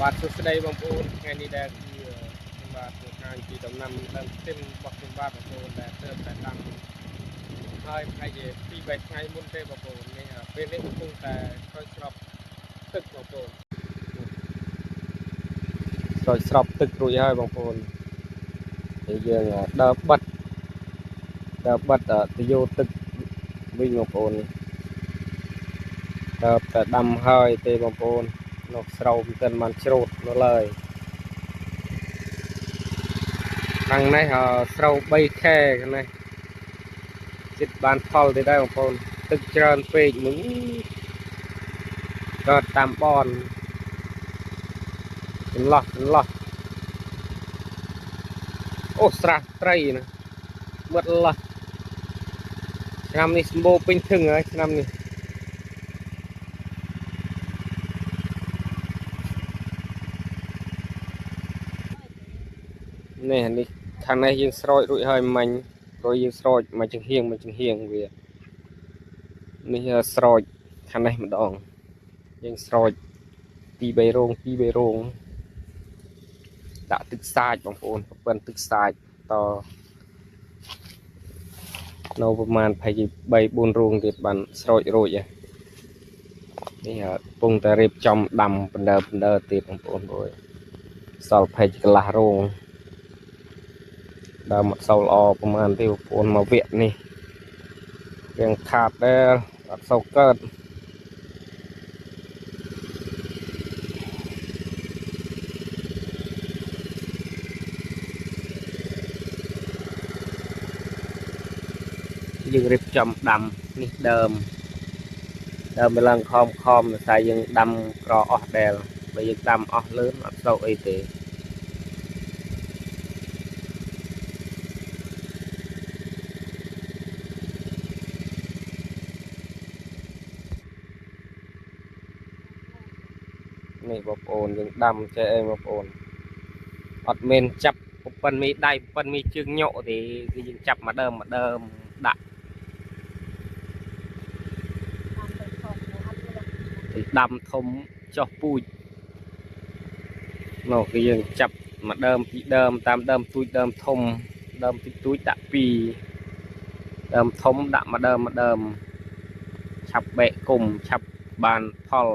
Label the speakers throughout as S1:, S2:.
S1: បាទសួស្តីបងប្អូនថ្ងៃនេះដែលខ្ញុំបាទមកខាងទីដំណាំដើមខ្ទឹមរបស់ខ្ញុំបាទបងប្អូនដែលទើបតែដាំហើយប្រហែលជា2-3ថ្ងៃមុនទេបងប្អូននេះពេលនេះកំពុងតែស្រោចស្រពទឹកបងប្អូនស្រោចស្រពទឹករួចហើយបងប្អូនហើយយើងដើរបិទទៅយកទឹកវិញបងប្អូនដើបតែដាំហើយទេបងប្អូននៅស្រោមមិនទាន់បានច្រូតនៅឡើយខាងនេះស្រូវ 3K ខាងនេះចិត្តបានផលទៅដែរបងប្អូនទឹកច្រើនពេកនឹងកើតតាមបនចន្លោះអូស្រះត្រីណាមើលឡោះឆ្នាំនេះសម្បូរពេញធឹងហើយឆ្នាំនេះនេះខាងនេះយើងស្រោចរួចហើយមិញព្រោះយើងស្រោចមួយចង្ហៀងវានេះស្រោចខាងនេះម្ដងយើងស្រោច2-3 រងដាក់ទឹកសាច់បងប្អូនប៉ុន្តែទឹកសាច់តនៅប្រហែល3-4 រងទៀតបានស្រោចរួចហើយនេះកំពុងតែរៀបចំដាំបណ្ដើទៀតបងប្អូនអើយសល់ពេជ្រកន្លះរងដើមអត់សូវល្អប្រហែលទេបងប្អូនមកវគ្គនេះវាខាតដែរអត់សូវកើតយើងរៀបចំដាំនេះដើមវាឡើងខំដោយសារយើងដាំក្រអស់ដែលបើយើងដាំអស់លឿនអត់សូវអីទេនេះបងប្អូនយើងដាំចេះអីបងប្អូនអត់មែនចាប់ប៉ុនមីដៃប៉ុនមីជើងញក់ទេគឺយើងចាប់មកដើមដាក់ដាំធំចុះពូជនោះគឺយើងចាប់មកដើមពីដើមតាមដើមទូចដើមធំដើមតិចតួចដាក់2ដើមធំដាក់មកដើមឆាប់បែកគុំឆាប់បានផល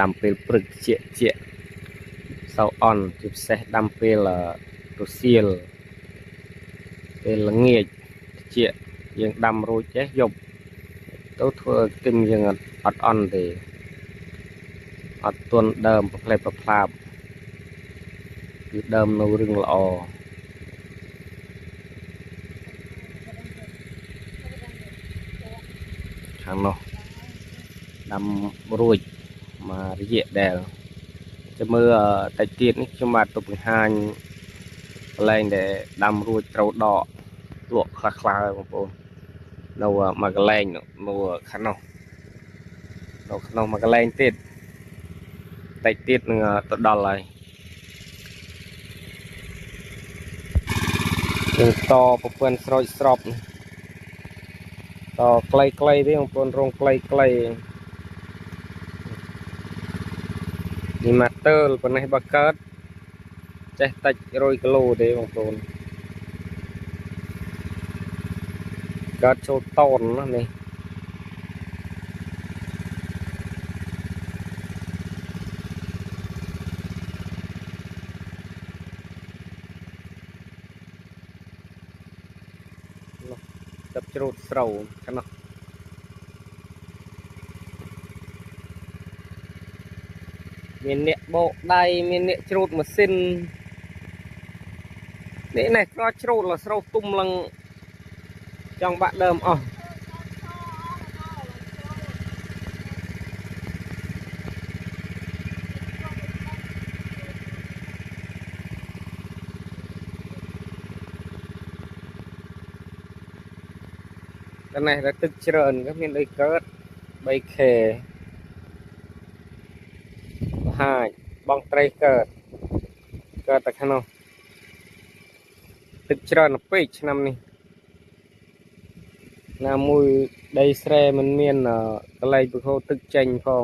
S1: ដាំពេលព្រឹកជាសៅអន់ជាពិសេសដាំពេលរសៀលពេលល្ងាចជាយើងដាំរួចចេះយប់ទៅធ្វើខ្ទឹមយើងអត់អន់ទេអត់ទន់ដើមប្រផ្លែប្រផ្លាបគឺដើមនៅរឹងល្អខាងនោះដាំរួចមករយៈដែលจะមើលតិចទៀតនេះខ្ញុំបាទទៅបង្ហាញកន្លែងដែលដាំរួចត្រូវដកលក់ខ្លះបងប្អូននៅមួយកន្លែងនៅខាងនោះនៅក្នុងមួយកន្លែងទៀតតិចទៀតនឹងទៅដល់ហើយយើងតប្រព័ន្ធស្រោចស្រពតខ្លីទេបងប្អូនរងខ្លីនេះម៉ាទ័រប៉ុណ្ណេះបើកើតចេះតិច100 គីឡូទេបងប្អូនកើតចូលតូនណានេះទឹកជ្រូតស្រូវខាងនោះមានអ្នកបោកដៃមានអ្នកជ្រូតម៉ាស៊ីននេះក្រជ្រូតស្រូវទុំឡើងចង់បាក់ដើមអស់តែនេះទឹកច្រើនក៏មានអីកើត 3K ហាច់បងត្រីកើតតែខាងនោះទឹកច្រើនពេកឆ្នាំនេះ ណាមួយដីស្រែមិនមានកន្លែងប្រហូរទឹកចេញផង